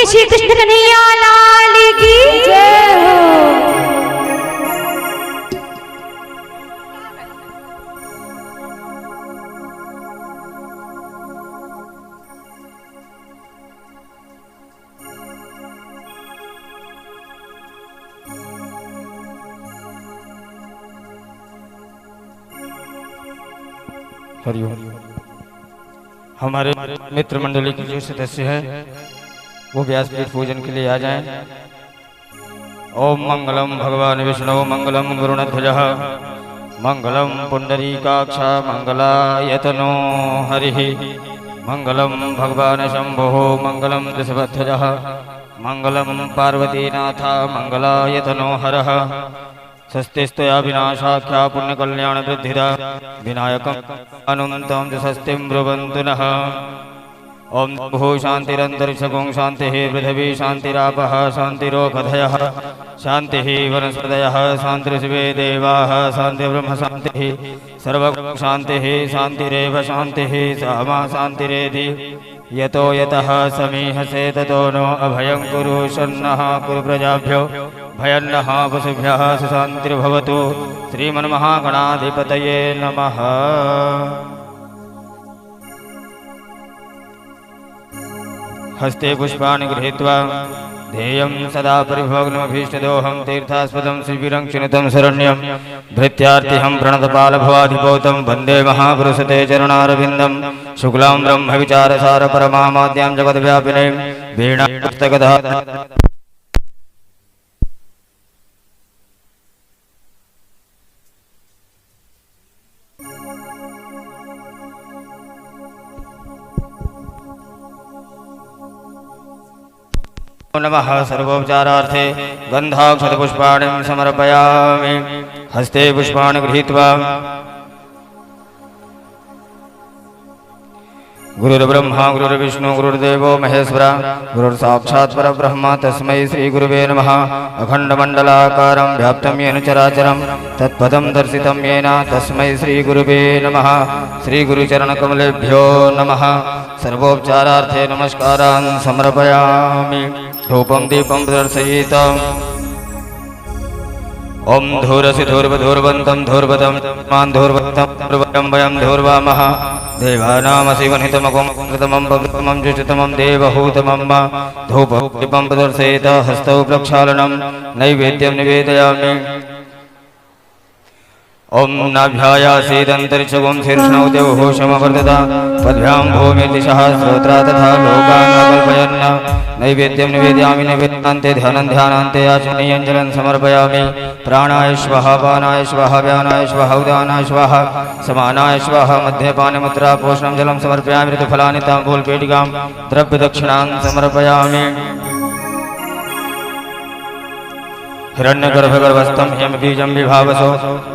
बोलिए श्री कृष्ण कन्हैया लाल की जय हो। हरिओम। हमारे मित्र मंडली के जो सदस्य हैं वो व्यासपीठ पूजन के लिए आ जाएं। ओम मंगलम भगवान विष्णु मंगलम गरुणध्वजः मंगलम पुंडरीकाक्ष मंगलायतनो हरिः मंगलम भगवान शंभो मंगलम वृषभध्वजः मंगलम पार्वतीनाथ मंगलायतनो हरः स्वस्तिस्तया विनाशाख्या पुण्यकल्याण वृद्धिदा विनायकम् अनन्तं स्वस्तिं ब्रुवन्तु नः। ओम भू शांतिरंतरिक्षगुं शांतिः पृथिवी शांतिरापः शांतिरोषधयः शांतिः वनस्पतयः शान्तिर्शिवे देवाः शान्तिर्ब्रह्म शान्तिः सर्वगुं शान्तिः शान्तिरेव शान्तिः सामा शान्तिरेधि यतो यतः समीहसे ततो नो अभयं कुरु शन्नः कुरु प्रजाभ्यो भयन्नः पशुभ्यः सुशान्तिर्भवतु। श्रीमन्महागणाधिपतये नमः। हस्ते पुष्पाणि गृहीत्वा ध्येयं सदा परिभवग्नमभीष्टदोहं तीर्थास्पदं शिबिरं क्षिणतं शरण्यं भृत्यार्तिहं प्रणतपालभवाधिपोतं वन्दे महापुरुषते चरणारविन्दं शुक्लां ब्रह्मविचारसार परमामाद्यां जगद्व्यापिनीं वीणापुस्तकधा नमः। सर्वोपचारार्थे गन्धाक्षतपुष्पाणिं समर्पयामि। हस्ते पुष्पाणि गृहीत्वा गुरुर्ब्रह्मा गुरुर्विष्णु गुरुर्देवो महेश्वरा गुरुर्साक्षात् परब्रह्म तस्मै श्रीगुरुवे नमः। अखण्डमण्डलाकारं व्याप्तं येन चराचरं तत्पदं दर्शितं येन तस्मै श्रीगुरुवे नमः। श्रीगुरुचरणकमलेभ्यो नमः। सर्वोपचारार्थे नमस्कारान् समर्पयामि। धूपं दीपं प्रदर्शयितम्। ओम धूरसि धूर्वधूर्वन्तं धूर्वतं मान धूर्वतं धूर्वं वयं धूर्वामः। देवानामशिवनितमकं कृतमं पवित्रमं जुष्टतमं देवहूतमं धूपदीपं प्रदर्शयेत। हस्तौ प्रक्षालनं नैवेद्यं निवेदयामि। ओम नाभ्यायासीदन्तरिक्षगुं शीर्ष्णौ देवघोषमवर्धता पद्भ्यां भूमिर्दिशः श्रोत्रा तथा लोकान् कल्पयन् नैवेद्यं निवेदयामि। नैवेद्यान्ते ध्यानान्ते आचमनीयं जलं समर्पयामि। प्राणाय स्वाहा पानाय स्वाहा व्यानाय स्वाहा उदानाय स्वाहा समानाय स्वाहा मध्यपानमुद्रा पोषणं जलं समर्पयामि। ऋतुफलानि ताम्बूलपेटिकां द्रव्यदक्षिणां समर्पयामि। हिरण्यगर्भगर्भस्थं हेमबीजं विभावसो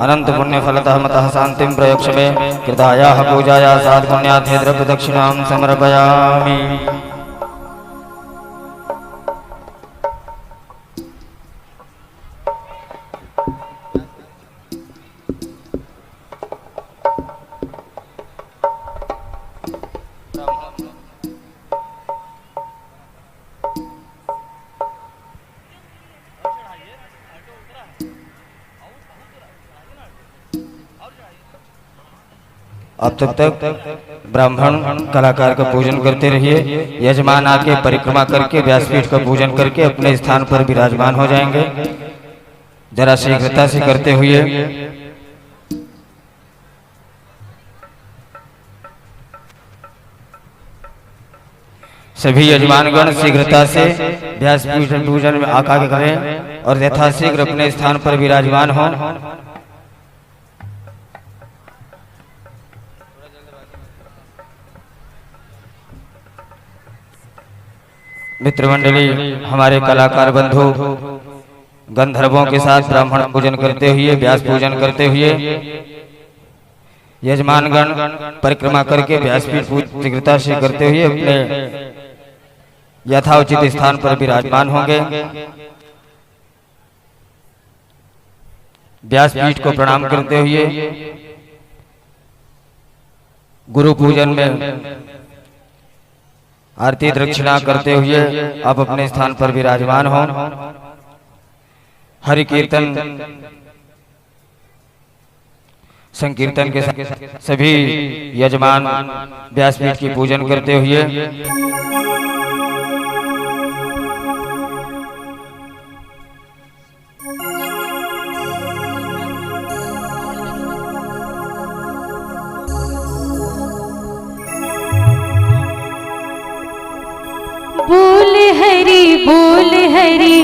अनन्तपुण्यफलतः मतः शान्तिं प्रयक्ष मे। कृतायाः पूजायाः सात्पुण्यार्थे द्रव्यदक्षिणां समर्पयामि। अब तब तक ब्राह्मण कलाकार का पूजन करते रहिए। यजमान आके परिक्रमा करके व्यासपीठ का पूजन करके अपने स्थान पर विराजमान हो जाएंगे। जरा शीघ्रता से करते हुए सभी यजमानगण शीघ्रता से व्यासपीठ पूजन में आकर करें और यथाशीघ्र अपने स्थान पर विराजमान हो। मित्रमंडली हमारे कलाकार बंधु गंधर्वों के साथ ब्राह्मण पूजन करते हुए व्यास पूजन करते हुए यजमानगण परिक्रमा करके व्यासपीठ पूजन शीघ्रता से करते हुए अपने यथाउचित स्थान पर विराजमान होंगे। व्यासपीठ को प्रणाम करते हुए गुरु पूजन में आरती दक्षिणा करते हुए आप अपने स्थान पर विराजमान हो। हरि कीर्तन संकीर्तन के साथ सभी यजमान व्यासपीठ की पूजन करते हुए बोल हरि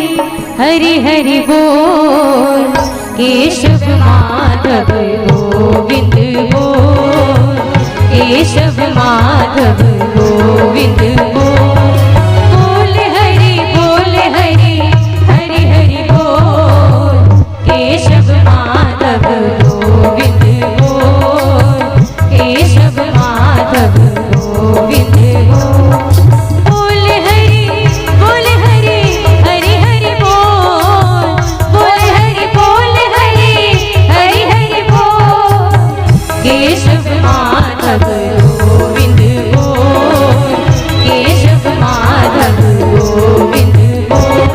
हरि हरि बोल, केशव माधव गोविंद बोल, केशव माधव गोविंद बोल। बोल हरि हरि हरि बोल, केशव माधव गोविंद बोल, केशव माधव गोविंद बोल। केशव माधव गोविंद बोल, केशव माधव गोविंद बोल।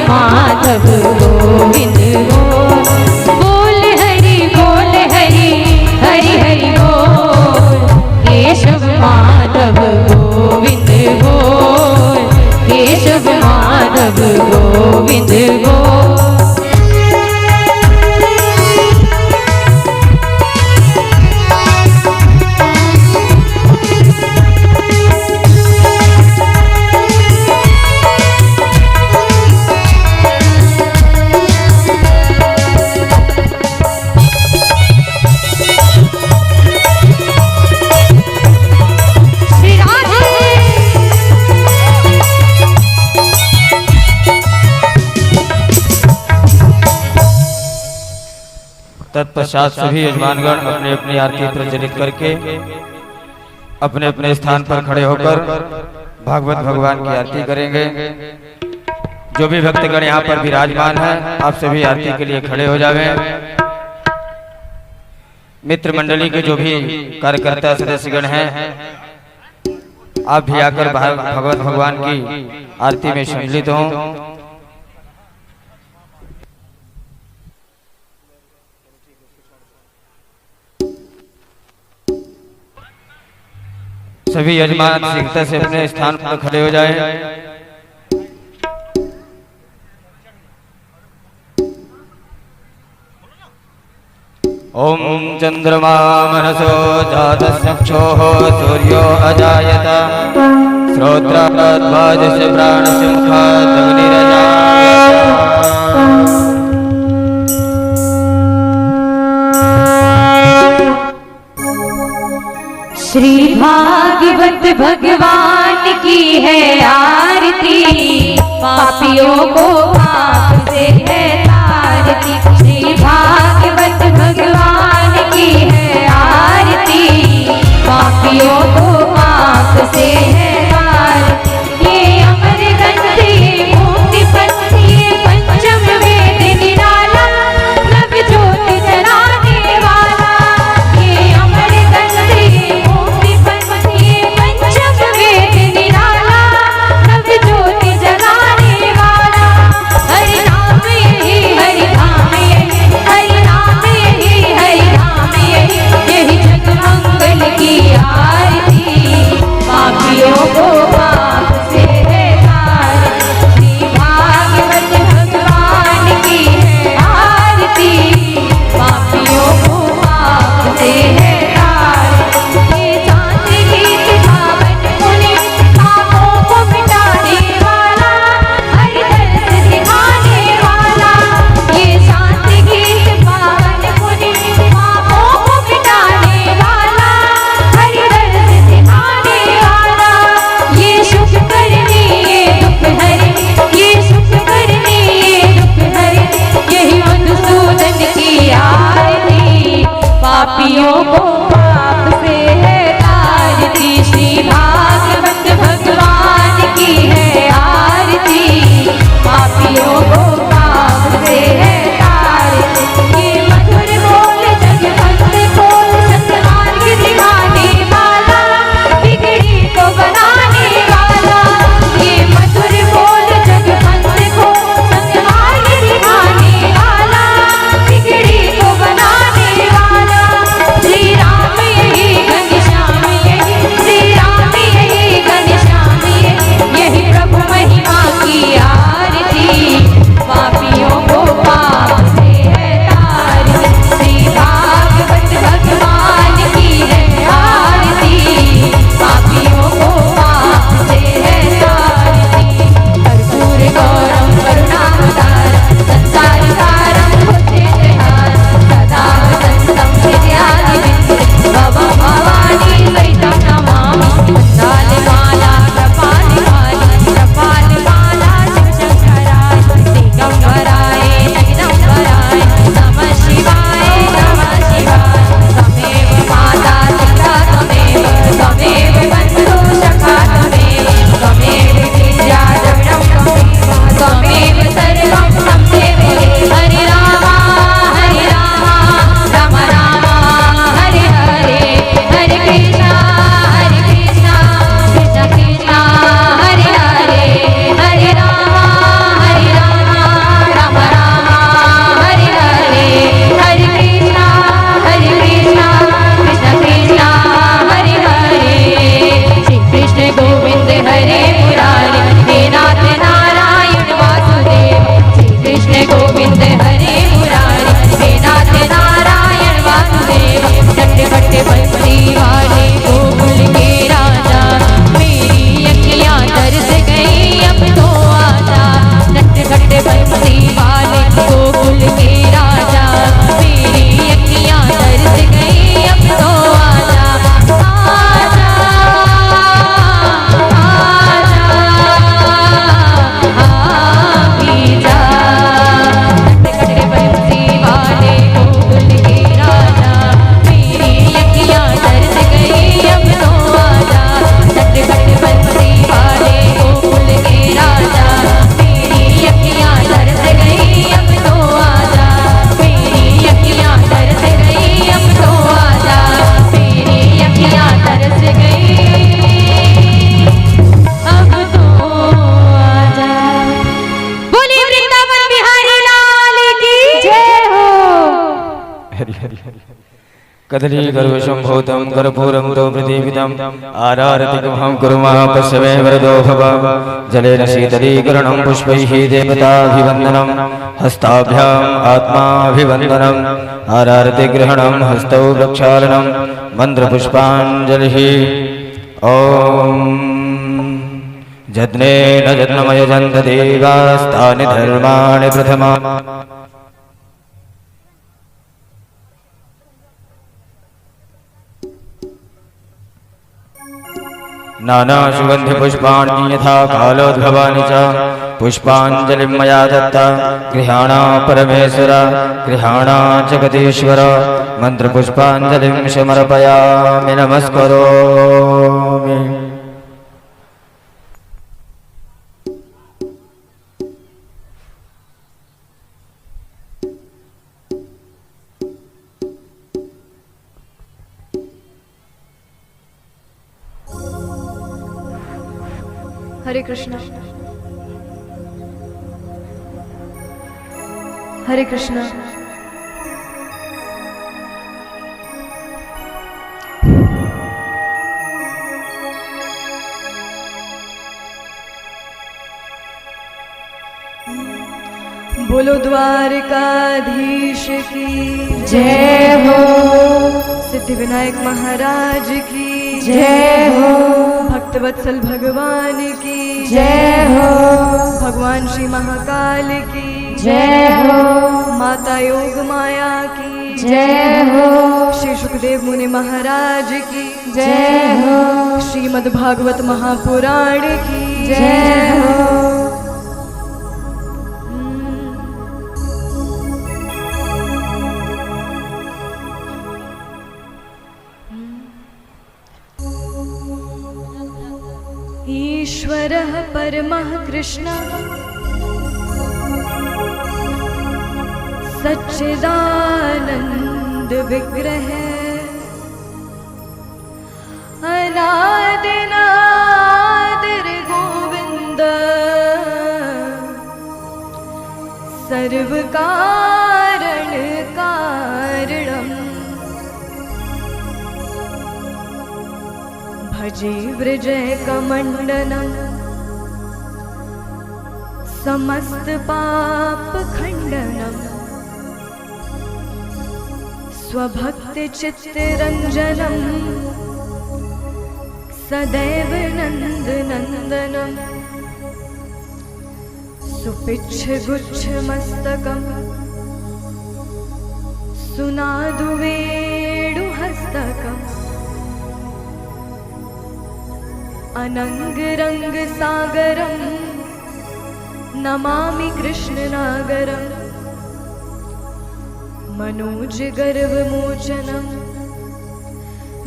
माधव गोविंद बोल। बोल हरि हरि हरि बोल, केशव माधव गोविंद बोल, केशव माधव गोविंद बोल। तत्पश्चात सभी यजमानगण अपनी अपनी आरती प्रज्वलित करके अपने अपने स्थान पर खड़े होकर भागवत भगवान की आरती करेंगे। जो भी भक्तगण यहाँ पर विराजमान हैं, आप सभी आरती के लिए खड़े हो जावें। मित्र मंडली के जो भी कार्यकर्ता सदस्यगण हैं, आप भी आकर भगवत भगवान की आरती में सम्मिलित हों। सभी यजमान शीघ्रता से अपने स्थान पर खड़े हो जाएं। ओम चंद्रमा मनसो जातश्चक्षोः सूर्यो अजायत श्रोत्राद्वादश प्राणसिंहात् अग्निरजायत। श्री भागवत भगवान की है आरती, पापियों को पाप से है तारती। श्री भागवत भगवान की है आरती, पापियों को पाप से है तारती। ये अमर ग्रंथ ये मुक्ति पंथ ये पंचम वेद निराला, नव ज्योति जलाने वाला। ये अमर ग्रंथ ये मुक्ति पंथ ये पंचम वेद निराला, कदली गर्भशंभूतं कर्पूरं तो प्रतिविदम् आरारतिकमहं कुर्मः पश्यमे वरदो भव जलेन शीतलीकरणं पुष्पैः देवताभिवन्दनं हस्ताभ्याम् आत्माभिवन्दनम् आरारतिग्रहणं हस्तौ प्रक्षालनं मन्त्रपुष्पाञ्जलिः ॐ जज्ञेन जज्ञमयजन्त देवास्तानि धर्माणि प्रथमा नाना सुगंधि पुष्पाणि यथा कालोद्भवानि च पुष्पाञ्जलिं मया दत्ता गृहाणा परमेश्वर गृहाणा जगदीश्वर मन्त्रपुष्पाञ्जलिं समर्पयामि नमस्करोमि। हरे कृष्णा हरे कृष्णा। बोलो द्वारकाधीश की जय हो, सिद्धि विनायक महाराज की जय हो, भक्तवत्सल भगवान की जय हो, भगवान श्री महाकाल की जय हो, माता योग माया की जय हो, श्री सुखदेव मुनि महाराज की जय हो, श्रीमद् भागवत महापुराण की जय हो। ईश्वरः परमः कृष्णः सच्चिदानंद विग्रह अनादिनादिर गोविंद सर्व कारण कारणम् भजे व्रजय कमंडनं समस्त पाप खंडनम् स्वभक्त चित्तरंजनम् सदैव नंद नंदनम् सुपिच्छ गुच्छ मस्तकम् सुनादु वेणु हस्तकम् अनंग रंग सागरं नमामि कृष्णनागरम् मनोज गर्वमोचनं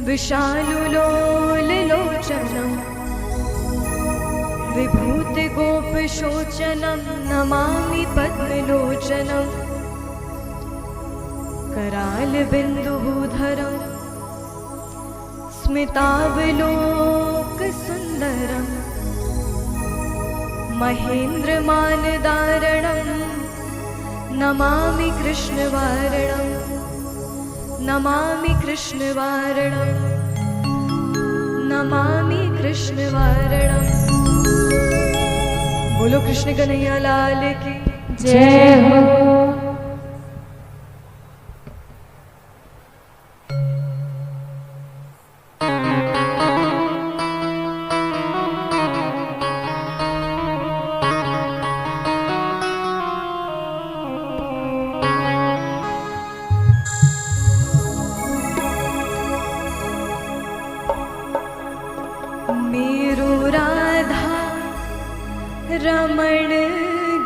विशालुलोललोचनं विभूति गोपशोचनं नमामि पद्मलोचनं करालबिन्दुधरम् स्मितावलोक सुंदरम् महेन्द्रमानदारणं नमामि कृष्णवारणं नमामि कृष्णवारणं नमामि कृष्णवारणं। बोलो कृष्ण कन्हैया लाल की जय हो। मेरो राधा रमण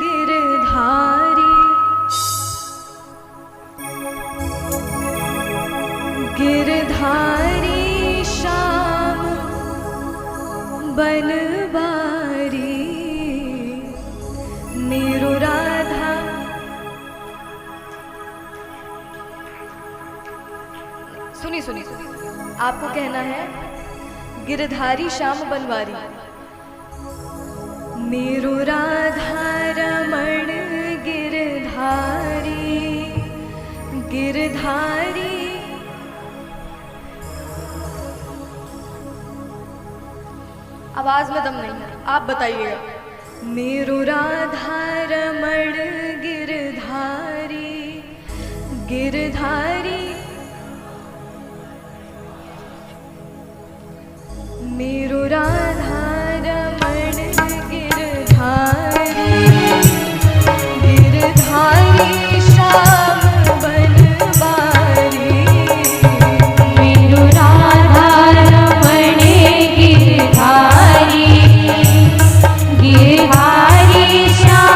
गिरधारी गिरधारी श्याम बनवारी मेरो राधा। सुनिए सुनिए सुनिए, आपको कहना है गिरधारी श्याम बनवारी। मेरो राधा रमण गिरधारी गिरधारी आवाज में दम नहीं है, आप बताइएगा। मेरो राधा रमण गिरधारी गिरधारी, मेरो राधा रमण गिरधारी गिरधारी श्याम बनवारी। मेरो राधा रमण गिरधारी गिरधारी श्याम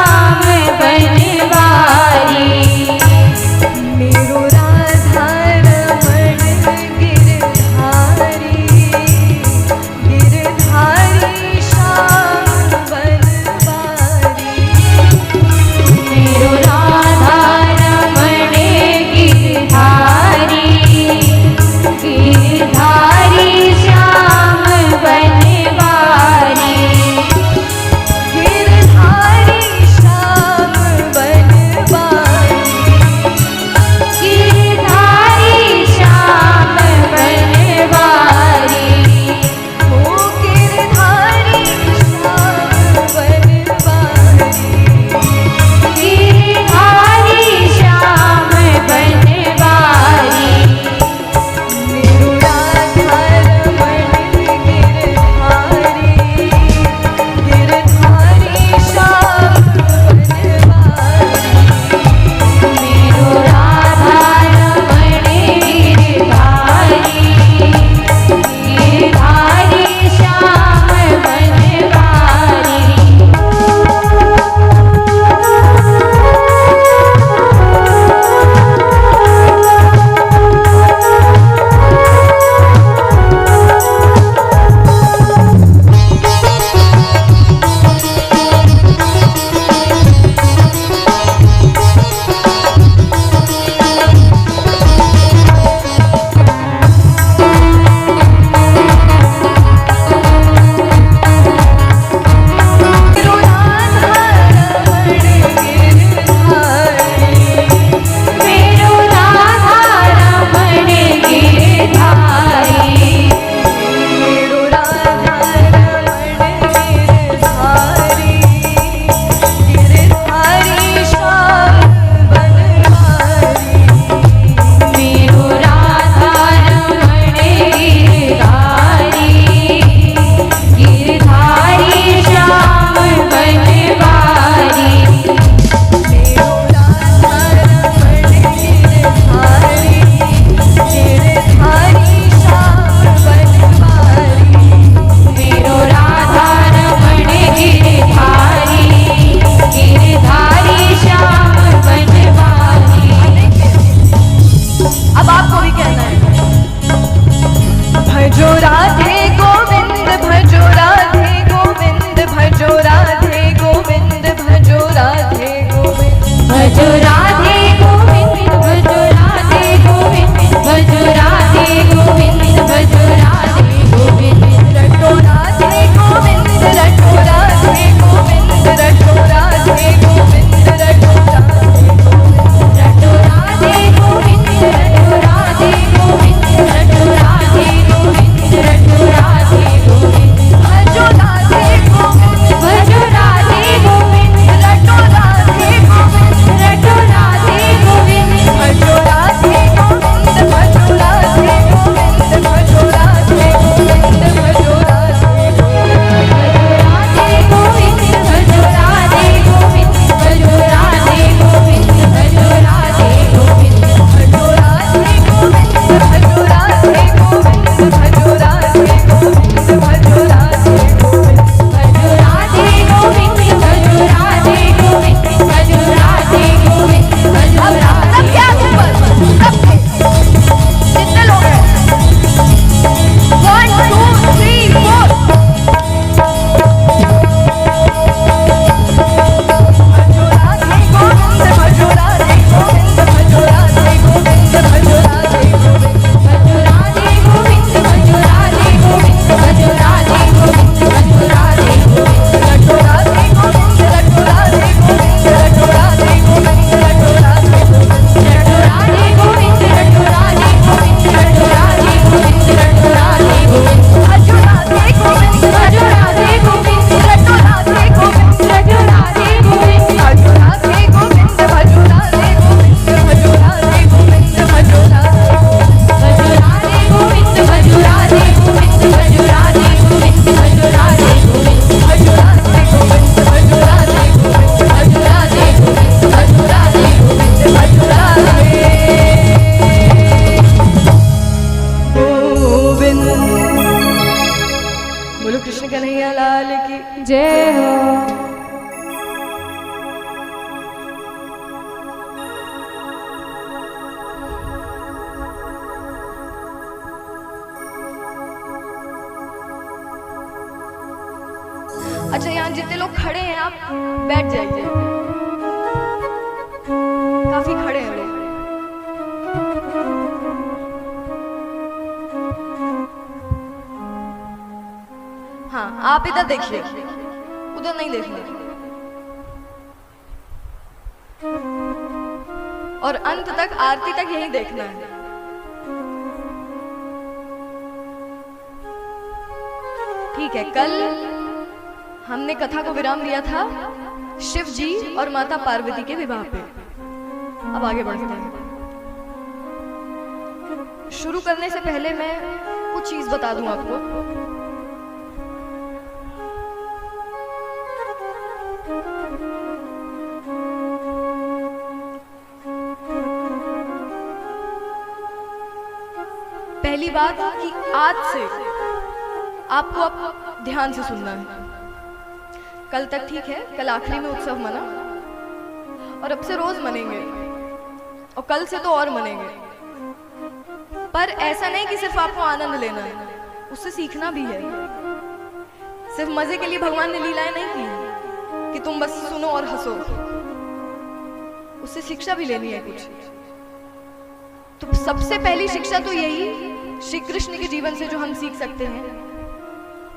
आप बैठ जाइए, काफी खड़े हैं लोग। हाँ, आप इधर देखिए, उधर नहीं देखना। और अंत तक, आरती तक यही देखना है। ठीक है, कल हमने कथा को विराम दिया था शिव जी और माता पार्वती के विवाह पे। अब आगे बढ़ते हैं। शुरू करने से पहले मैं कुछ चीज बता दूं आपको। पहली बात कि आज से आपको अब ध्यान से सुनना है। कल तक ठीक है, कल आखिरी में उत्सव मना और अब से रोज मनेंगे और कल से तो और मनेंगे। पर ऐसा नहीं कि सिर्फ आपको आनंद लेना है, उससे सीखना भी है। सिर्फ मजे के लिए भगवान ने लीलाएं नहीं की कि तुम बस सुनो और हंसो, उससे शिक्षा भी लेनी है कुछ। तो सबसे पहली शिक्षा तो यही श्री कृष्ण के जीवन से जो हम सीख सकते हैं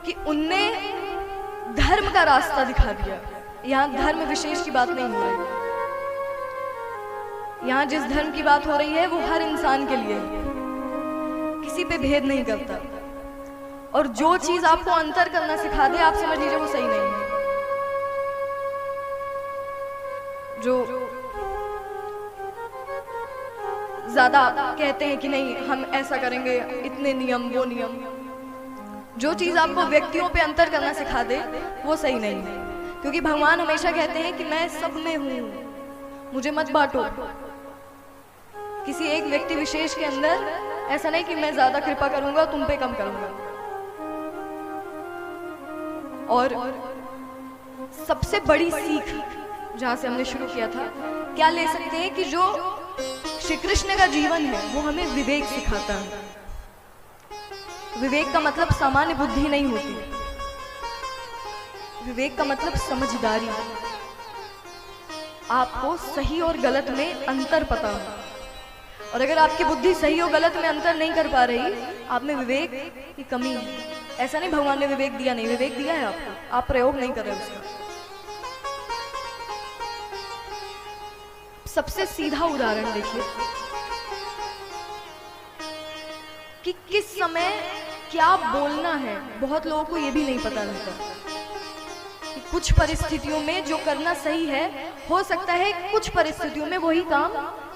कि उनने धर्म का रास्ता दिखा दिया। यहाँ धर्म विशेष की बात नहीं हो रही, यहाँ जिस धर्म की बात हो रही है वो हर इंसान के लिए है, किसी पे भेद नहीं करता। और जो चीज आपको अंतर करना सिखा दे, आप समझ लीजिए वो सही नहीं है। जो ज्यादा कहते हैं कि नहीं हम ऐसा करेंगे, इतने नियम वो नियम, जो चीज आपको व्यक्तियों पे अंतर करना सिखा दे वो सही नहीं है। क्योंकि भगवान हमेशा कहते हैं कि मैं सब में हूं, मुझे मत बांटो। किसी एक व्यक्ति विशेष के अंदर ऐसा नहीं कि मैं ज्यादा कृपा करूंगा तुम पे कम करूंगा। और सबसे बड़ी सीख जहां से हमने शुरू किया था, क्या ले सकते हैं कि जो श्री कृष्ण का जीवन है वो हमें विवेक सिखाता है। विवेक का मतलब सामान्य बुद्धि नहीं होती, विवेक का मतलब समझदारी। आपको सही और गलत में अंतर पता हो, और अगर आपकी बुद्धि सही और गलत में अंतर नहीं कर पा रही, आप में विवेक की कमी है। ऐसा नहीं भगवान ने विवेक दिया नहीं, विवेक दिया है आपको, आप प्रयोग नहीं कर रहे उसका। सबसे सीधा उदाहरण देखिए कि किस समय क्या बोलना है। बहुत लोगों को यह भी नहीं पता रहता कि कुछ परिस्थितियों में जो करना सही है, हो सकता है कुछ परिस्थितियों में वही काम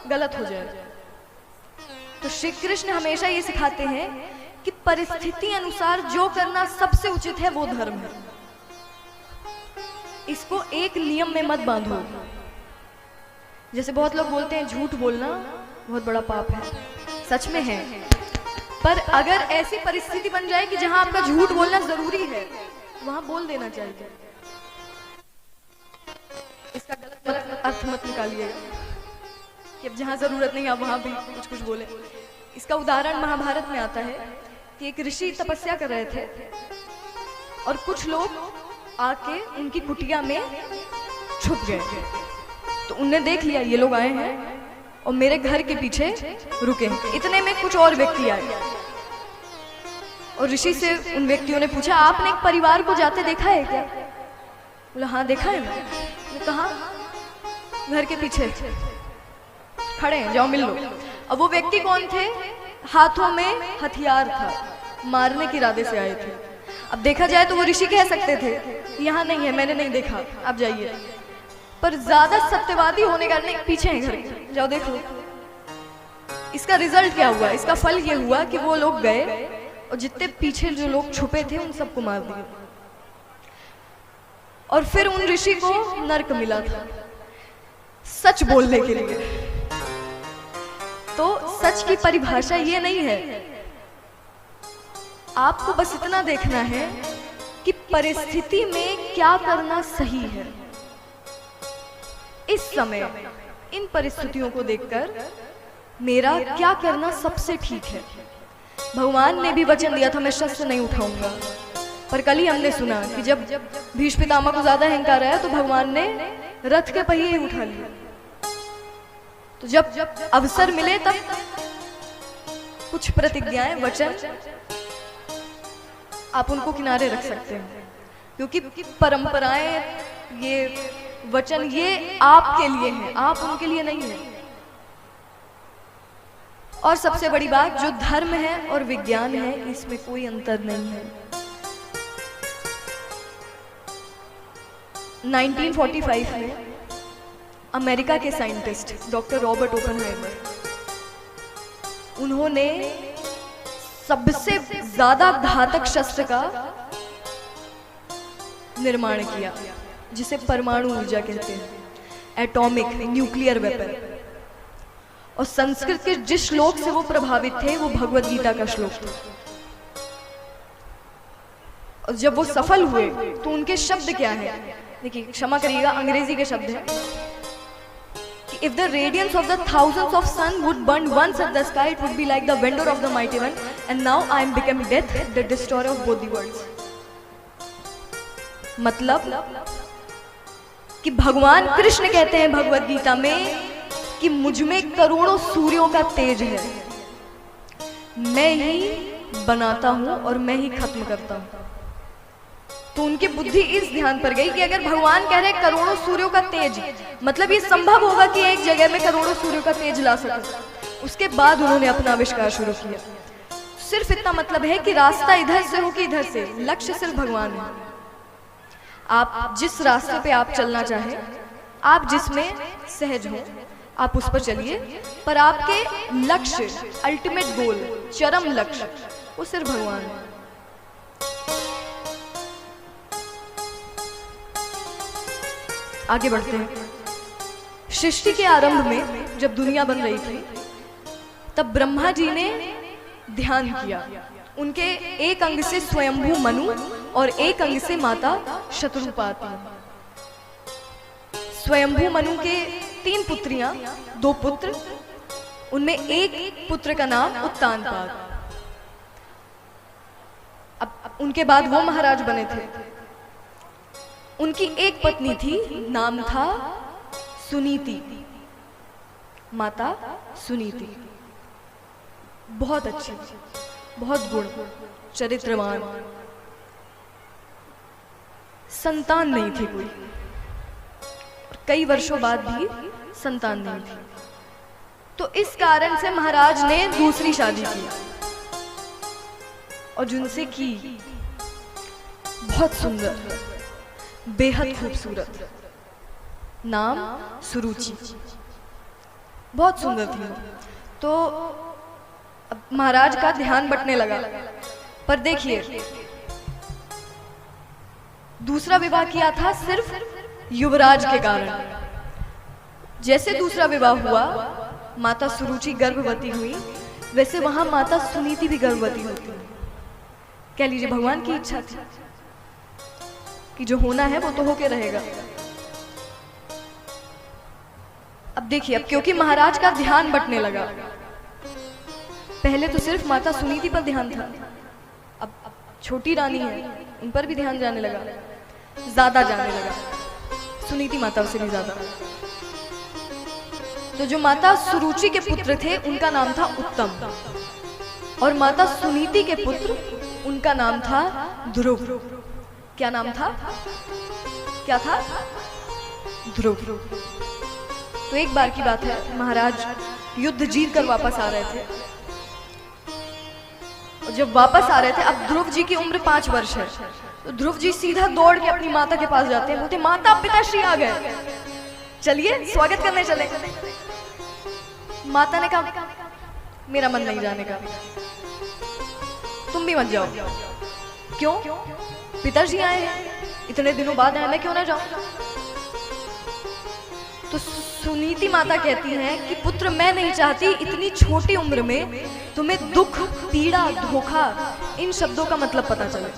गलत हो जाए। तो श्री कृष्ण हमेशा ये सिखाते हैं कि परिस्थिति अनुसार जो करना सबसे उचित है वो धर्म है। इसको एक नियम में मत बांधो। जैसे बहुत लोग बोलते हैं झूठ बोलना बहुत बड़ा पाप है, सच में है। पर अगर ऐसी परिस्थिति बन जाए कि जहां आपका झूठ बोलना जरूरी है, वहां बोल देना चाहिए। इसका गलत अर्थ मत निकालिएगा कि अब जहां जरूरत नहीं आप वहां भी कुछ कुछ बोले। इसका उदाहरण महाभारत में आता है कि एक ऋषि तपस्या कर रहे थे और कुछ लोग आके उनकी कुटिया में छुप गए। तो उनने देख लिया ये लोग आए हैं और मेरे घर के पीछे रुके। इतने में कुछ और व्यक्ति आए और ऋषि से उन व्यक्तियों ने पूछा, आपने एक परिवार को जाते देखा है क्या? बोला हाँ देखा है मैं। कहा? घर के पीछे खड़े हैं, जाओ मिल लो। अब वो व्यक्ति कौन थे? हाथों में हथियार था, मारने के इरादे से आए थे। अब देखा जाए तो वो ऋषि कह सकते थे यहाँ नहीं है, मैंने नहीं देखा, आप जाइए। पर ज्यादा सत्यवादी होने का नहीं, पीछे हैं घर के, जाओ देख लो। इसका रिजल्ट क्या हुआ? इसका फल ये हुआ कि वो लोग गए और जितने पीछे जो लोग छुपे थे उन सबको मार दिया। और फिर उन ऋषि को नर्क मिला था सच बोलने के लिए। तो सच की परिभाषा ये नहीं है, आपको बस इतना देखना है कि परिस्थिति में क्या करना सही है। इस समय इन परिस्थितियों को देखकर मेरा क्या करना सबसे ठीक है। भगवान ने भी वचन दिया था मैं शस्त्र नहीं उठाऊंगा, पर कल ही हमने सुना कि जब भीष्म पितामह को ज्यादा अहंकार आया तो भगवान ने रथ के पहिए ही उठा लिए। तो जब अवसर मिले तब कुछ प्रतिज्ञाएं, वचन आप उनको किनारे रख सकते हैं, क्योंकि परंपराएं, ये वचन, ये आपके लिए हैं, आप उनके लिए नहीं है। और सबसे बड़ी बात, जो धर्म है और विज्ञान है इसमें कोई अंतर नहीं है। 1945 में अमेरिका के साइंटिस्ट डॉक्टर रॉबर्ट ओपेनहाइमर, उन्होंने सबसे ज्यादा घातक शस्त्र का निर्माण किया, जिसे परमाणु ऊर्जा कहते हैं, एटॉमिक न्यूक्लियर वेपन। और संस्कृत के जिस श्लोक से वो प्रभावित थे वो भगवत गीता का श्लोक था। और जब वो सफल हुए तो उनके शब्द क्या है, देखिए, क्षमा करिएगा, अंग्रेजी के शब्द है कि if the radiance of the thousands of sun would burn once at the sky, it would be like the vendor of the mighty one, and now I am become death, the destroyer of both the worlds. मतलब कि भगवान कृष्ण कहते हैं भगवत गीता में कि मुझ में करोड़ों सूर्यों का तेज है, मैं ही बनाता हूं और मैं ही खत्म करता हूं। तो उनकी बुद्धि इस ध्यान पर गई कि अगर भगवान कह रहे हैं करोड़ों सूर्यों का तेज, मतलब ये संभव होगा कि एक जगह में करोड़ों सूर्यों का तेज ला सके। उसके बाद उन्होंने अपना आविष्कार शुरू किया। सिर्फ इतना मतलब है कि रास्ता इधर से हो कि इधर से, लक्ष्य सिर्फ भगवान है। आप जिस रास्ते पे आप चलना चाहें, आप जिसमें सहज हो, आप उस पर चलिए, पर आपके लक्ष्य, अल्टीमेट गोल, चरम लक्ष्य, वो सिर्फ भगवान है। आगे बढ़ते हैं। सृष्टि के आरंभ में जब दुनिया बन रही थी तब ब्रह्मा जी ने ध्यान किया। उनके एक अंग से स्वयंभू मनु और एक अंग से माता शतरूपा आती है। स्वयंभू मनु के 3 पुत्रियां, 2 पुत्र, उनमें एक पुत्र का नाम उत्तानपाद। अब उनके बाद वो महाराज बने थे। उनकी एक पत्नी थी, नाम था सुनीति, माता सुनीति। बहुत अच्छी, बहुत गुण, चरित्रवान। संतान नहीं थी कोई, कई वर्षों बाद भी संतान नहीं थी। तो इस कारण से महाराज ने दूसरी शादी की और जिनसे की बहुत सुंदर, बेहद खूबसूरत, नाम सुरुचि, बहुत सुंदर थी। तो अब महाराज का ध्यान बंटने लगा। पर देखिए, दूसरा विवाह किया था सिर्फ युवराज के कारण। जैसे दूसरा विवाह हुआ, माता सुरुचि गर्भवती हुई, वैसे वहां माता सुनीति भी गर्भवती होती। कह लीजिए भगवान की इच्छा थी कि जो होना है वो तो होके रहेगा। अब देखिए, अब क्योंकि महाराज का ध्यान बंटने लगा, पहले तो सिर्फ माता सुनीति पर ध्यान था, अब छोटी रानी है, उन पर भी ध्यान जाने लगा, ज्यादा जाने लगा, सुनीति माता से भी ज्यादा। तो जो माता सुरुचि के पुत्र थे उनका नाम था उत्तम, और माता सुनीति के पुत्र, उनका नाम था ध्रुव। क्या नाम था? क्या था? ध्रुव। तो एक बार की बात है, महाराज युद्ध जीत कर वापस आ रहे थे, और जब वापस आ रहे थे, अब ध्रुव जी की उम्र 5 वर्ष है, तो ध्रुव जी सीधा दौड़ के अपनी माता के पास जाते हैं, बोलते माता पिताश्री आ गए, चलिए स्वागत करने चले। माता ने कहा मेरा मन नहीं जाने का, तुम भी मत जाओ। क्यों? पिताजी आए हैं, इतने दिनों बाद आए, मैं क्यों ना जाऊं? तो सुनीति माता कहती हैं कि पुत्र, मैं नहीं चाहती इतनी छोटी उम्र में तुम्हें दुख, पीड़ा, धोखा, इन शब्दों का मतलब पता चले,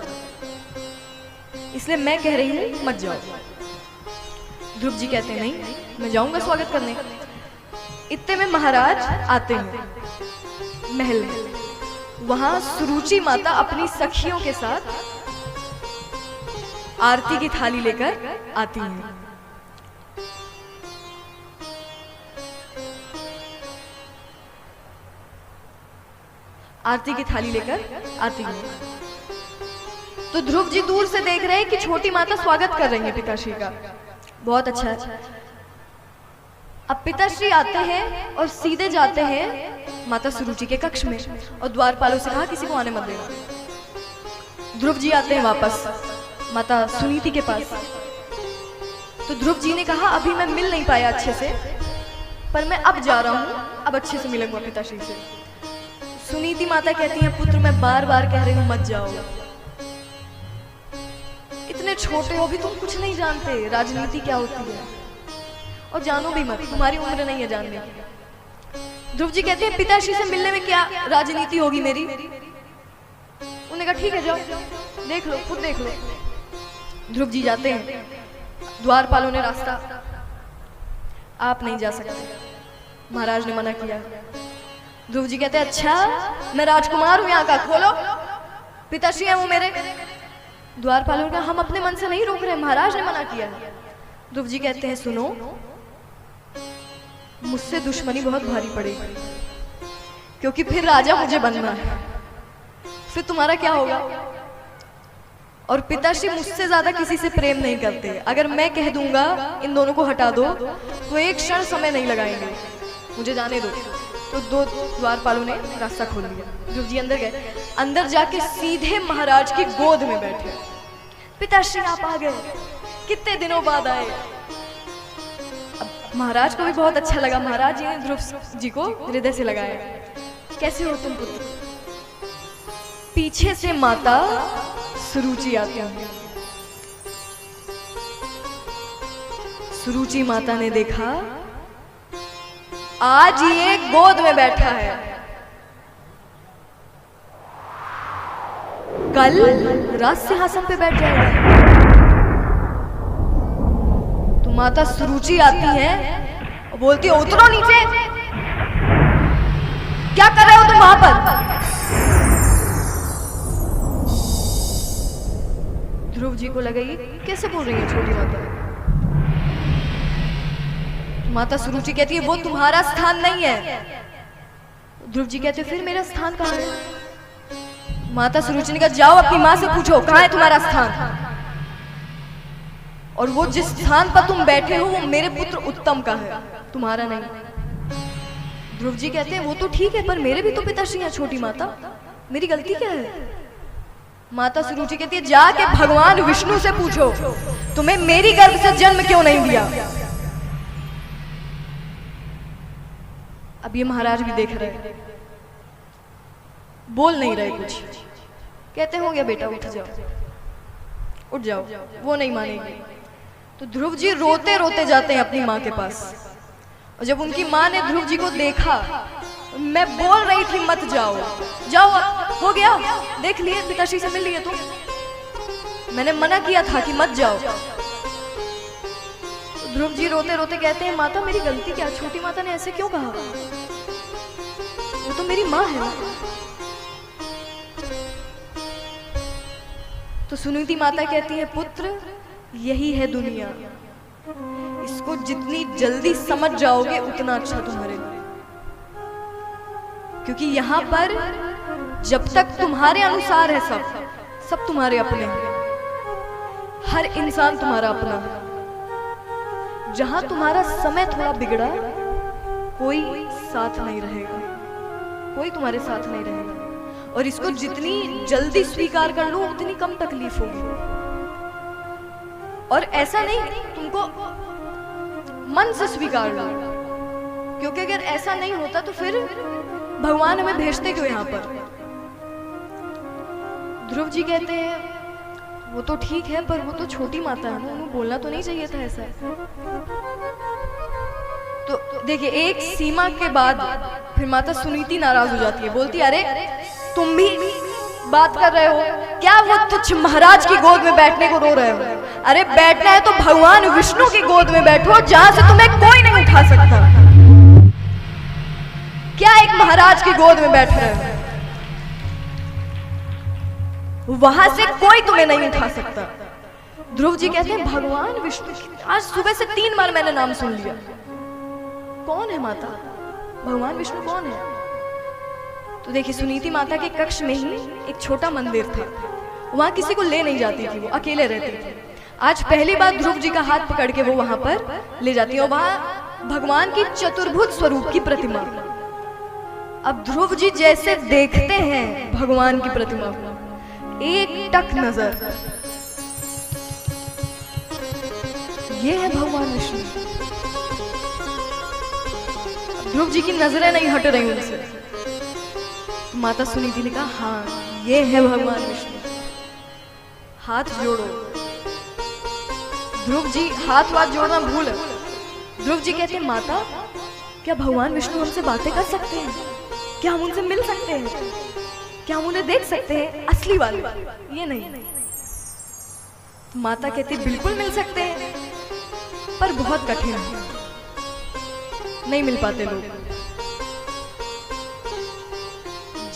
इसलिए मैं कह रही हूं मत जाओ। ध्रुव जी कहते हैं नहीं, मैं जाऊंगा स्वागत करने। इतने में महाराज आते हैं महल में। वहां सुरुचि माता अपनी सखियों के साथ आरती की थाली लेकर आती हैं। आरती की थाली लेकर आती हैं। तो ध्रुव जी दूर से देख रहे हैं कि छोटी माता स्वागत कर रही है पिताश्री का। बहुत अच्छा है। अब पिताश्री आते हैं और सीधे जाते हैं माता सुरुचि के कक्ष में और द्वारपालों से कहा किसी को आने मत देना। ध्रुव जी आते हैं वापस माता सुनीति के पास। तो ध्रुव जी ने कहा अभी मैं मिल नहीं पाया अच्छे से, पर मैं अब जा रहा हूं, अब अच्छे से मिलूंगा पिताश्री से। सुनीति माता कहती है पुत्र मैं बार बार कह रही हूं मत जाओ, इतने छोटे हो भी तुम कुछ नहीं जानते राजनीति क्या होती है, और जानो भी मत, तुम्हारी उम्र नहीं है जानने की। ध्रुव जी कहते हैं पिताश्री से मिलने में क्या राजनीति होगी मेरी। उन्होंने कहा ठीक है जाओ, देख लो, खुद देख लो। ध्रुव जी जाते हैं, द्वारपालों ने रास्ता, आप नहीं जा सकते, महाराज ने मना किया। ध्रुव जी कहते हैं अच्छा मैं राजकुमार हूं यहाँ का, खोलो, पिताश्री है वो मेरे। द्वारपालों ने कहा हम अपने मन से नहीं रोक रहे, महाराज ने मना किया। ध्रुव जी कहते हैं सुनो, मुझसे दुश्मनी बहुत भारी पड़ेगी, क्योंकि फिर राजा मुझे बनना है, फिर तुम्हारा क्या होगा। और पिताश्री मुझसे ज्यादा किसी से प्रेम नहीं करते, अगर मैं कह दूंगा इन दोनों को हटा दो तो एक क्षण समय नहीं लगाएंगे, मुझे जाने दो। तो दो द्वारपालों ने रास्ता खोल दिया। ध्रुव जी अंदर गए, अंदर जाके सीधे महाराज की गोद में बैठे। पिताश्री आप आ गए, कितने दिनों बाद आए। अब महाराज को भी बहुत अच्छा लगा, महाराज जी ने ध्रुव जी को हृदय से लगाया। कैसे हो तुम पुत्र। पीछे से माता सुरुचि आती है। सुरुचि माता ने देखा आज ये गोद में बैठा है, कल राज सिंहासन पे बैठ जाएगा। तो माता सुरुचि आती है और बोलती है उतरो नीचे, क्या कर रहे हो तुम वहां पर। ध्रुव जी को लगा ये कैसे बोल रही है छोटी माता। माता सुरुचि कहती है वो तुम्हारा स्थान नहीं है। ध्रुव जी कहते फिर मेरा स्थान कहाँ है। माता सुरुचि ने कहा जाओ अपनी माँ से पूछो कहाँ है तुम्हारा स्थान, और वो जिस स्थान पर तुम बैठे हो वो मेरे पुत्र उत्तम का है, तुम्हारा नहीं। ध्रुव जी कहते हैं वो तो ठीक है, पर मेरे भी तो पिताश्री हैं छोटी माता, मेरी गलती क्या है। माता सुरुचि कहती है जाके भगवान विष्णु से पूछो तुम्हें मेरी गर्भ से जन्म क्यों नहीं दिया। अब ये महाराज भी देख रहे, बोल नहीं रहे कुछ। कहते हो गया बेटा उठ जाओ, उठ जाओ, वो नहीं मानेगी। तो ध्रुव जी रोते रोते जाते हैं अपनी माँ के पास, और जब उनकी माँ ने ध्रुव जी को देखा, मैं बोल रही थी मत जाओ, जाओ हो गया, देख लिए पिताश्री से मिल लिए तुम, मैंने मना किया था कि मत जाओ। ध्रुव जी रोते रोते कहते हैं माता मेरी गलती क्या, छोटी माता ने ऐसे क्यों कहा, वो तो मेरी माँ है। तो सुनीति माता कहती है पुत्र यही है दुनिया, इसको जितनी जल्दी समझ जाओगे उतना अच्छा तुम्हारे लिए, क्योंकि यहाँ पर जब तक तुम्हारे अनुसार है सब तुम्हारे अपने हैं, हर इंसान तुम्हारा अपना है। जहां तुम्हारा समय थोड़ा बिगड़ा कोई साथ नहीं रहेगा, कोई तुम्हारे साथ नहीं रहेगा, और इसको जितनी जल्दी स्वीकार कर लो उतनी कम तकलीफ होगी। और ऐसा नहीं तुमको मन से स्वीकार लो, क्योंकि अगर ऐसा नहीं होता तो फिर भगवान हमें भेजते क्यों यहाँ पर। ध्रुव जी कहते हैं वो तो ठीक है, पर वो तो छोटी माता है ना, उन्हें बोलना तो नहीं चाहिए था ऐसा। तो देखिए एक सीमा के बाद फिर माता सुनीति नाराज हो जाती है, बोलती अरे तुम भी बात कर रहे हो क्या, वो तुच्छ महाराज की गोद में बैठने को रो रहे हो। अरे बैठना है तो भगवान विष्णु की गोद में बैठो, जहां से तुम्हें कोई नहीं उठा सकता। क्या एक महाराज की गोद में बैठ रहे हो, वहां से कोई तुम्हें नहीं उठा सकता। ध्रुव जी कहते हैं भगवान विष्णु, आज सुबह से 3 बार मैंने नाम सुन लिया। कौन है माता, भगवान विष्णु कौन है? तो देखिए, सुनीति माता के कक्ष में ही एक छोटा मंदिर था, वहां किसी को ले नहीं जाती थी, वो अकेले रहते थे। आज पहली बार ध्रुव जी का हाथ पकड़ के वो वहां पर ले जाती है, और वहां भगवान की चतुर्भुज स्वरूप की प्रतिमा। अब ध्रुव जी जैसे देखते हैं भगवान की प्रतिमा को, एक टक नजर, ये है भगवान विष्णु। ध्रुव जी की नजरें नहीं हट रही उनसे। तो माता सुनीति ने कहा, हाँ ये है भगवान विष्णु, हाथ जोड़ो। ध्रुव जी हाथ जोड़ना भूल। ध्रुव जी कहते हैं, माता क्या भगवान विष्णु हमसे बातें कर सकते हैं? क्या हम उनसे मिल सकते हैं? क्या हम उन्हें देख सकते हैं असली वाले? ये नहीं। तो माता कहती, बिल्कुल मिल सकते हैं, पर बहुत कठिन है, नहीं मिल पाते लोग।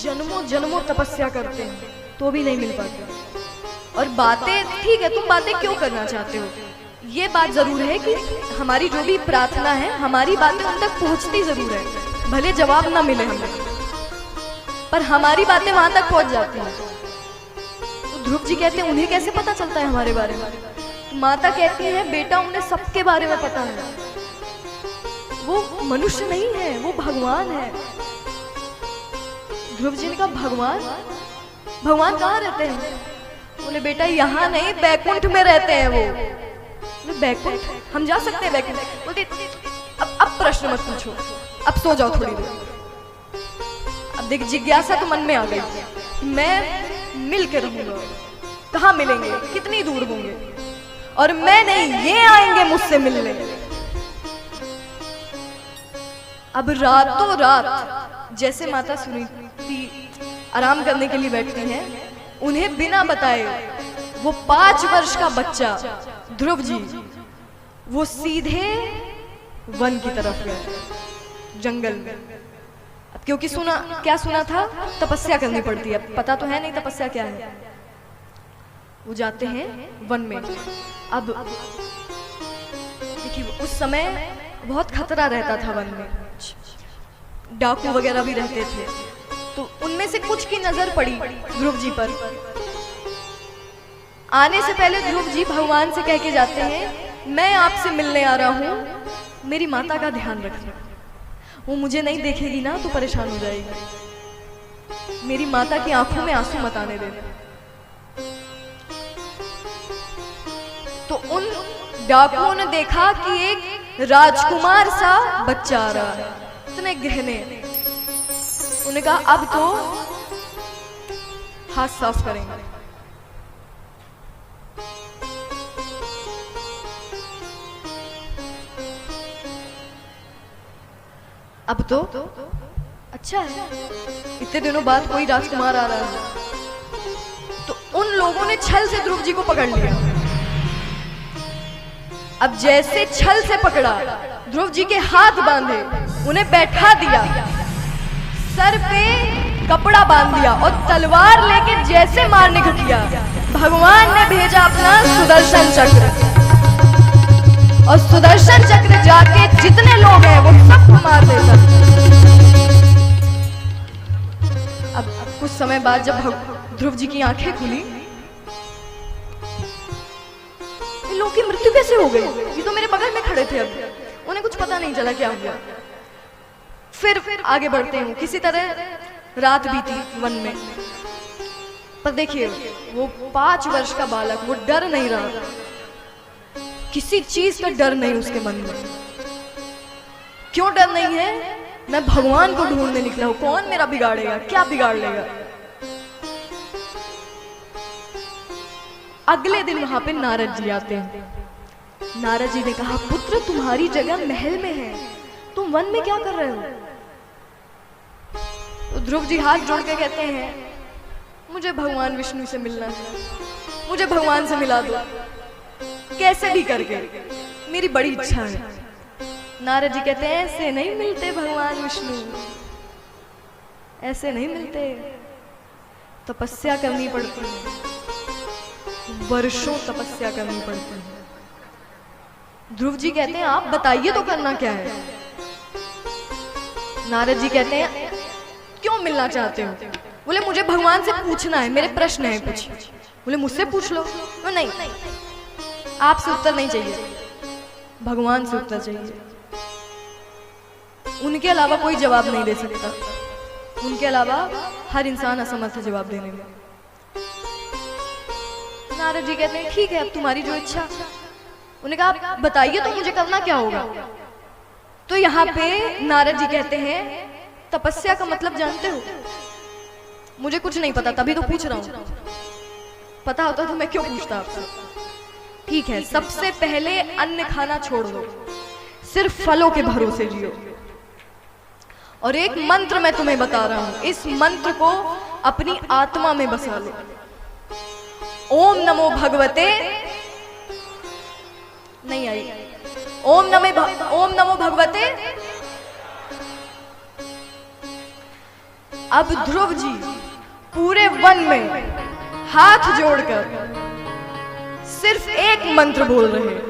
जन्मों जन्मों तपस्या करते हैं तो भी नहीं मिल पाते। और बातें ठीक है, तुम बातें क्यों करना चाहते हो, ये बात जरूर है कि हमारी जो भी प्रार्थना है, हमारी बातें उन तक पहुंचती जरूर है, भले जवाब ना मिले हमें, पर हमारी बातें वहां तक पहुंच जाती हैं। तो ध्रुव जी कहते हैं, उन्हें कैसे पता चलता है हमारे बारे में? तो माता कहती है, बेटा उन्हें सबके बारे में पता है, वो मनुष्य नहीं है, वो भगवान है। ध्रुव जी ने कहा, भगवान? भगवान कहाँ रहते हैं? बोले, बेटा यहाँ नहीं, बैकुंठ में रहते हैं वो। बैकुंठ? हम जा सकते हैं बैकुंठ? बोलते, अब प्रश्न मत पूछो, अब सो जाओ थोड़ी देर। अब देख, जिज्ञासा तो मन में आ गई, मैं मिल के रहूंगा, कहाँ मिलेंगे, कितनी दूर होंगे, और मैं नहीं, ये आएंगे मुझसे मिलने। अब रातों रात जैसे माता सुनीति आराम करने के लिए बैठती हैं, उन्हें बिना बताए वो 5 वर्ष का बच्चा ध्रुव जी, वो सीधे वन की तरफ गए, जंगल में। अब क्योंकि क्या सुना था, तपस्या करनी पड़ती है, पता तो है नहीं तपस्या क्या है। वो जाते हैं वन में। अब देखिए, उस समय बहुत खतरा रहता था वन में, डाकू वगैरह भी रहते थे। तो उनमें से कुछ की नजर पड़ी ध्रुव जी पर। आने से पहले ध्रुव जी भगवान से कह के जाते हैं, मैं आपसे मिलने आ रहा हूं, मेरी माता का ध्यान रखना, वो मुझे नहीं देखेगी ना तो परेशान हो जाएगी, मेरी माता की आंखों में आंसू मत आने देना। तो उन डाकुओं ने देखा कि एक राजकुमार सा बच्चा आ रहा है, इतने गहने। उन्होंने कहा, अब तो हाथ साफ करेंगे। अब तो अच्छा है, इतने दिनों बाद कोई राजकुमार आ रहा है। तो उन लोगों ने छल से ध्रुव जी को पकड़ लिया। अब जैसे छल से पकड़ा, ध्रुव जी के हाथ बांधे, उन्हें बैठा दिया, सर पे कपड़ा बांध दिया, और तलवार लेके जैसे मारने को किया, भगवान ने भेजा अपना सुदर्शन चक्र, और सुदर्शन चक्र जाके जितने लोग हैं वो सबको मार देता। अब कुछ समय बाद जब ध्रुव जी की आंखें खुली, इन लोगों की मृत्यु कैसे हो गई? ये तो मेरे बगल में खड़े थे। अब उन्हें कुछ पता नहीं चला क्या हुआ। फिर आगे बढ़ते हैं। किसी तरह रात बीती वन में, पर देखिए वो 5 वर्ष का बालक, वो डर नहीं रहा, किसी चीज का डर नहीं उसके मन में। क्यों डर नहीं है? मैं भगवान को ढूंढने निकला हूं, कौन मेरा बिगाड़ेगा, क्या बिगाड़ लेगा। अगले दिन वहां पे नारद जी आते हैं। नारद जी ने कहा, पुत्र तुम्हारी जगह महल में है, तुम वन में क्या कर रहे हो? तो ध्रुव जी हाथ जोड़ के कहते हैं, मुझे भगवान विष्णु से मिलना है, मुझे भगवान से मिला दो, कैसे भी करके, मेरी बड़ी इच्छा है। नारद जी कहते हैं, ऐसे नहीं मिलते भगवान विष्णु, ऐसे नहीं मिलते, तपस्या करनी पड़ती है, वर्षों तपस्या करनी पड़ती है। ध्रुव जी कहते हैं आप बताइए तो करना क्या है। नारद जी कहते हैं क्यों मिलना चाहते हो? बोले मुझे भगवान से पूछना है, मेरे प्रश्न है कुछ। बोले मुझसे पूछ लो। तो नहीं, आपसे उत्तर नहीं चाहिए, भगवान से उत्तर चाहिए। उनके अलावा कोई जवाब नहीं दे सकता, उनके अलावा हर इंसान असमर्थ है जवाब देने में। नारद जी कहते हैं ठीक है, अब तुम्हारी जो इच्छा। उन्होंने कहा बताइए तो मुझे करना क्या होगा। तो यहाँ पे नारद जी कहते हैं तपस्या का मतलब जानते हो? मुझे कुछ नहीं पता, तभी तो पूछ रहा हूं। पता होता तो मैं क्यों पूछता आपसे। ठीक है, सबसे पहले अन्न खाना छोड़ दो, सिर्फ फलों के भरोसे जियो। और एक मंत्र मैं तुम्हें बता रहा हूं, इस मंत्र को अपनी आत्मा में बसा लो। ओम नमो भगवते, नहीं आई, ओम नमो भगवते। अब ध्रुव जी पूरे वन में हाथ जोड़कर सिर्फ एक मंत्र बोल रहे हैं।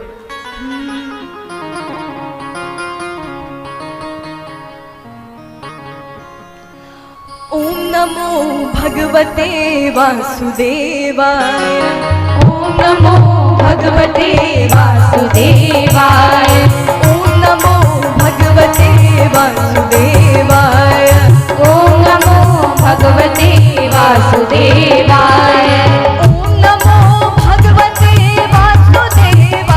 ओम नमो भगवते वासुदेवाय, ओम नमो भगवते वासुदेवाय, ओम नमो भगवते वासुदेवाय, ओम नमो भगवते वासुदेवाय, ओम नमो भगवते वासुदेवाय,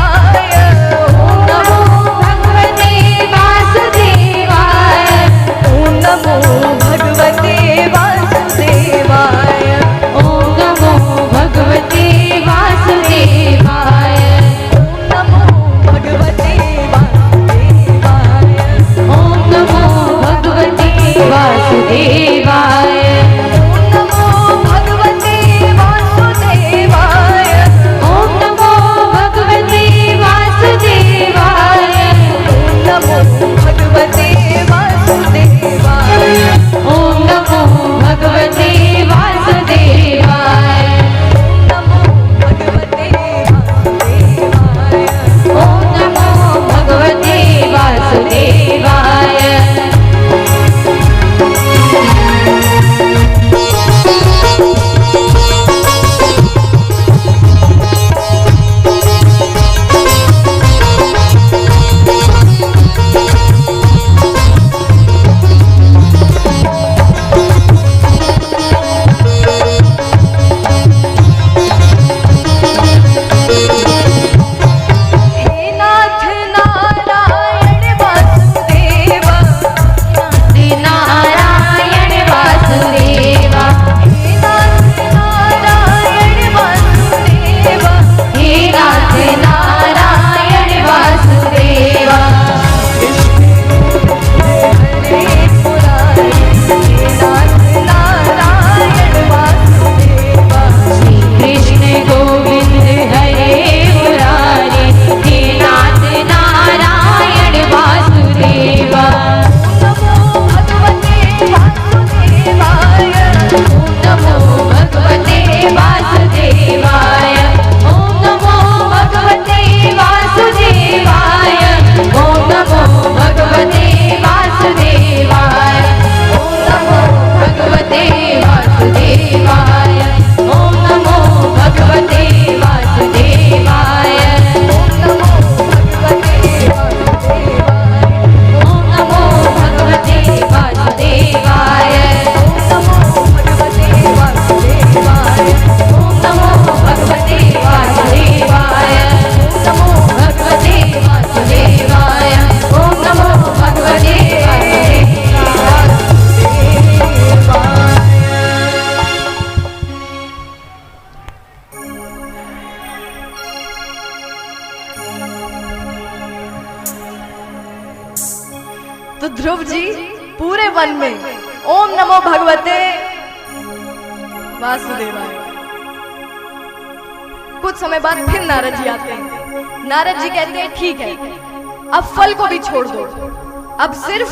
ओम नमो भगवते वासुदेवाय, ओम नमो भगवते वासुदेवाय, ओम नमो भगवते वासुदेवाय, ओम नमो भगवते वासुदेवाय, ओम नमो भगवते वासुदेवाय, ओम नमो भगवते वासुदेवाय, ओम नमो भगवते वासुदेवाय, ओम नमो भगवते वासुदेवाय, ओम नमो भगवते वासुदेवाय, हे नाथ नारायण वासुदेवा, नारायण वासुदेवा, हे नाथ नारायण वासुदेवा, हे नाथ नारायण वासुदेवा, हरे मुरारी, हे नाथ नारायण वासुदेवा, श्री कृष्ण गोविंद हरे मुरारी, हे नाथ नारायण वासुदेवा, नमो भगवते वासुदेवाय, ओम नमो भगवते वासुदेवाय, ओम नमो भगवते वासुदेवाय, ओम नमो भगवते वासुदेवाय, ओम नमो भगवते वासुदेवाय, ओम नमो भगवते वासुदेवाय, ओम नमो भगवते वासुदेवाय, ओम नमो भगवते वासुदेवाय, नमो भगवते वासुदेवाय, ओम नमो भगवते वासुदेवाय, नमो भगवते वासुदेवाय, ओम नमो भगवते तो ध्रुव जी पूरे वन में ओम नमो भगवते वासुदेवाय। कुछ समय बाद फिर नारद जी आते हैं। नारद जी कहते हैं ठीक है, अब फल को भी छोड़ दो, अब सिर्फ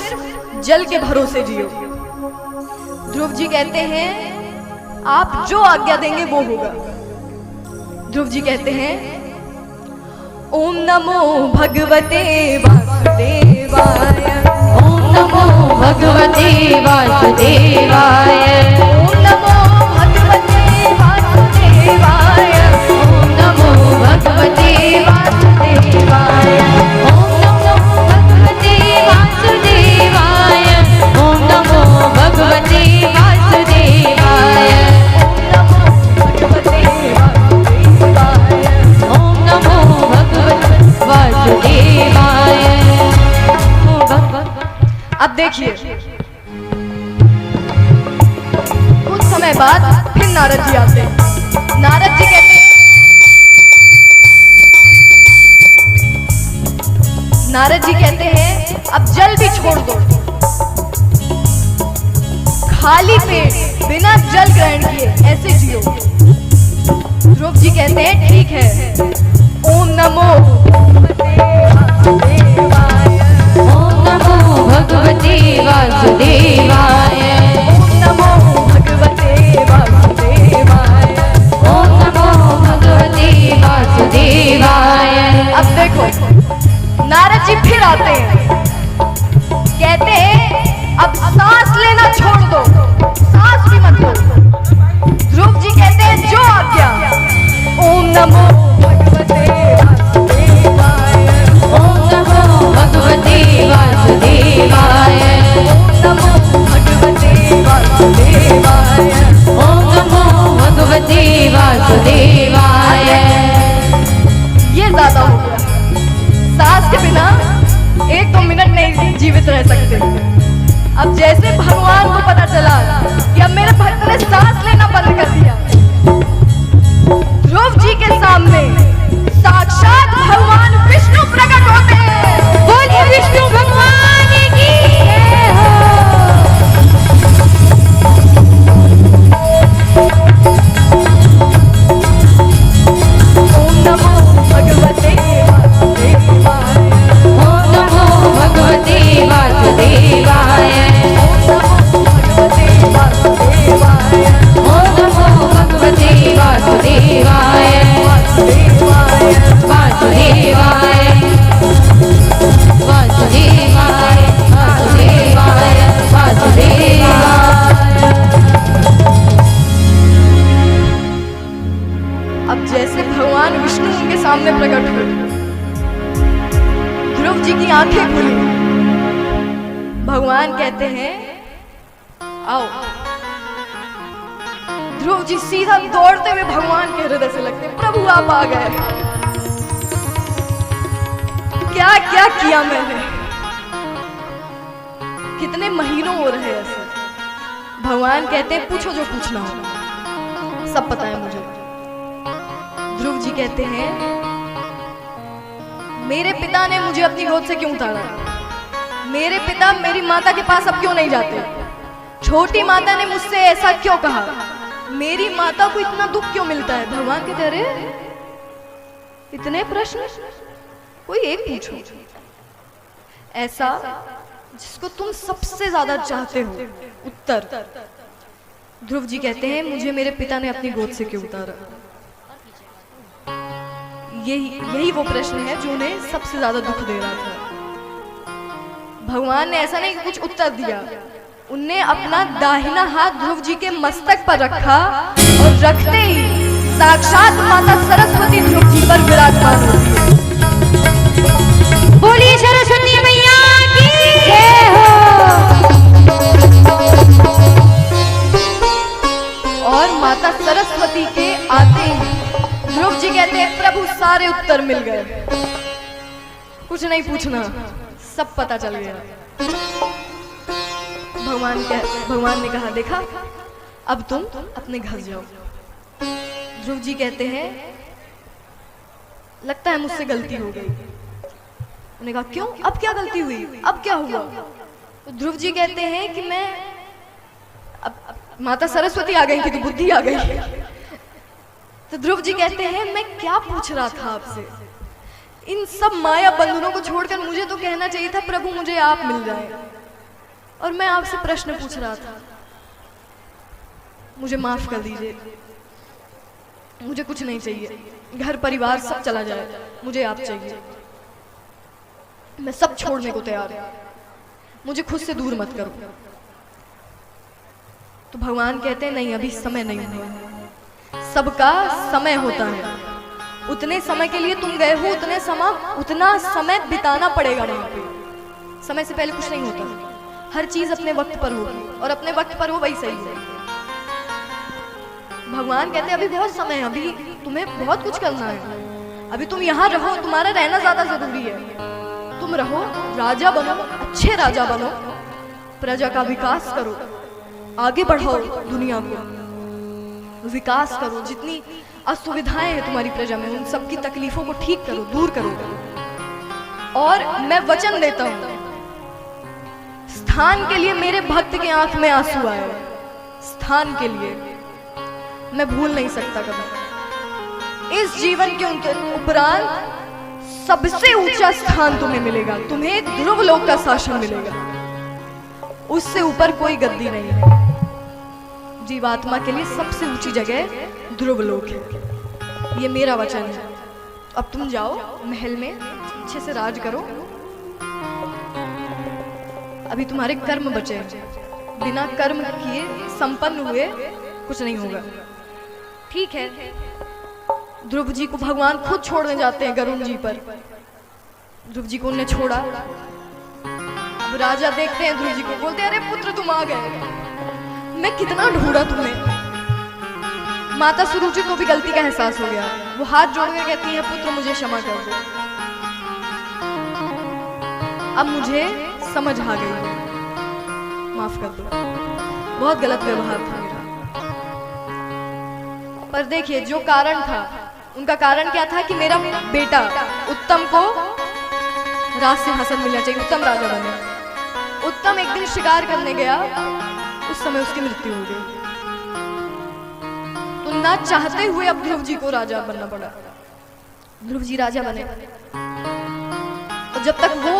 जल के भरोसे जियो। ध्रुव जी कहते हैं आप जो आज्ञा देंगे वो होगा। ध्रुव जी कहते हैं ओम नमो भगवते वासुदेवाय, ओम नमो भगवते वासुदेवाय, ओम नमो भगवते वासुदेवाय, ओम नमो भगवते वासुदेवाय, ओम नमो भगवते वासुदेवाय, ओम नमो भगवते वासुदेवाय, ओम नमो भगवते वासुदेवाय। अब देखिए कुछ समय बाद फिर नारद जी आते हैं। नारद जी कहते हैं, नारद जी कहते हैं अब जल भी छोड़ दो, खाली पेट बिना जल ग्रहण किए ऐसे जियो। ध्रुव जी कहते हैं ठीक है। ओम नमो भगवते वासुदेवाय, ओम नमो भगवते वासुदेवाय, ओम नमो भगवते वासुदेवाय। अब देखो नारद जी फिर आते हैं, कहते हैं अब सांस लेना छोड़ दो, सांस भी मत लो। ध्रुव जी कहते हैं जो आज्ञा। ओम नमो भगवते वासुदेवाय, ओम नमो भगवते वासुदेवाय, ओम नमो भगवते वासुदेवाय, ओम नमो भगवते वासुदेवाय। ये ज्यादा हो गया, सांस के बिना 1-2 मिनट नहीं जीवित रह सकते। अब जैसे भगवान को पता चला कि अब मेरे भक्त ने सांस लेना बंद कर दिया, ध्रुव जी के सामने साक्षात भगवान विष्णु प्रकट होते हैं। बोलिए विष्णु भगवान की जय हो। ओम नमो भगवते वासुदेवाय, ओम नमो भगवते वासुदेवाय, ओम नमो भगवते वासुदेवाय, वासुदेवाय, वासुदेवाय, वासुदेवाय, वासुदेवाय। अब जैसे भगवान विष्णु उनके सामने प्रकट हुए, ध्रुव जी की आंखें खुली। भगवान कहते हैं आओ। ध्रुव जी सीधा दौड़ते हुए भगवान के हृदय से लगते हैं, प्रभु आप आ गए। क्या क्या किया मैंने, कितने महीनों हो रहे ऐसे। भगवान कहते हैं पूछो जो पूछना हो, सब पता है मुझे। ध्रुव जी कहते हैं मेरे पिता ने मुझे अपनी गोद से क्यों उतारा, मेरे पिता मेरी माता के पास अब क्यों नहीं जाते, छोटी माता ने मुझसे ऐसा क्यों कहा, मेरी माता को इतना दुख क्यों मिलता है। भगवान कहते अरे इतने प्रश्न, कोई एक पूछो ऐसा जिसको तुम सबसे ज्यादा चाहते हो उत्तर। ध्रुव जी कहते हैं मुझे मेरे पिता ने अपनी गोद से क्यों उतारा। यही वो प्रश्न है जो उन्हें सबसे ज्यादा दुख दे रहा था। भगवान ने ऐसा नहीं कुछ उत्तर दिया, उनने अपना दाहिना हाथ ध्रुव जी के मस्तक पर रखा और रखते ही साक्षात माता सरस्वती ध्रुव जी पर विराजमान होती है। बोलिए सरस्वती मैया की जय हो। और माता सरस्वती के आते ही ध्रुव जी कहते हैं प्रभु सारे उत्तर मिल गए, कुछ नहीं पूछना, सब पता चल गया। भगवान ने कहा देखा अब तुम अपने घर जाओ। ध्रुव जी कहते हैं लगता है मुझसे गलती हो गई। उन्होंने कहा क्यों, अब क्या गलती हुई, अब क्या हुआ। तो ध्रुव जी कहते हैं कि मैं अब माता सरस्वती आ गई थी तो बुद्धि आ गई। तो ध्रुव जी कहते हैं मैं क्या पूछ रहा था आपसे, इन सब माया बंधनों को छोड़कर मुझे तो कहना चाहिए था प्रभु मुझे आप मिल जाए, और मैं आपसे प्रश्न पूछ रहा था, मुझे माफ कर दीजिए, मुझे कुछ नहीं चाहिए। घर परिवार सब चला जाए, मुझे आप चाहिए। मैं सब छोड़ने को तैयार हूं, मुझे खुद से दूर मत करो। तो भगवान कहते हैं नहीं, अभी समय नहीं हुआ, सबका समय होता है। उतने समय के लिए तुम गए हो, उतना समय बिताना पड़ेगा वहां पे। समय से पहले कुछ नहीं होता, हर चीज अपने वक्त पर होगी, और अपने वक्त पर हो वही सही है। भगवान कहते हैं अभी बहुत समय है, अभी तुम्हें बहुत कुछ करना है, अभी तुम यहाँ रहो, तुम्हारा रहना ज्यादा जरूरी है। तुम रहो, राजा बनो, अच्छे राजा बनो, प्रजा का विकास करो, आगे बढ़ाओ दुनिया को, विकास करो। जितनी असुविधाएं हैं तुम्हारी प्रजा में, उन सबकी तकलीफों को ठीक करो, दूर करो। और मैं वचन देता हूं, स्थान के लिए मेरे भक्त के आंख में आंसू आए, स्थान के लिए मैं भूल नहीं सकता कभी। इस जीवन के उपरांत सबसे ऊंचा स्थान तुम्हें मिलेगा, तुम्हें ध्रुव लोक का शासन मिलेगा, उससे ऊपर कोई गद्दी नहीं है। जीवात्मा के लिए सबसे ऊंची जगह ध्रुव लोक है, ये मेरा वचन है। अब तुम जाओ महल में, अच्छे से राज करो। अभी तुम्हारे कर्म बचे, बिना कर्म किए संपन्न हुए कुछ नहीं होगा। ठीक है, ध्रुव जी को भगवान खुद छोड़ने जाते हैं गरुण जी पर। ध्रुव जी को उन्हें छोड़ा। अब राजा देखते हैं ध्रुव जी को, बोलते हैं अरे पुत्र तुम आ गए, मैं कितना ढूंढा तुम्हें। माता सुरुचि को भी गलती का एहसास हो गया, वो हाथ जोड़कर कहती है पुत्र मुझे क्षमा कर दो, अब मुझे समझ आ गई, माफ कर दो, बहुत गलत व्यवहार था मेरा। पर देखिए जो कारण था, उनका कारण क्या था कि मेरा बेटा उत्तम को राज सिंहासन मिलना चाहिए, उत्तम राजा बने। उत्तम एक दिन शिकार करने गया, उस समय उसकी मृत्यु हो गई। तो ना चाहते हुए अब ध्रुव जी को राजा बनना पड़ा। ध्रुव जी राजा बने, और जब तक वो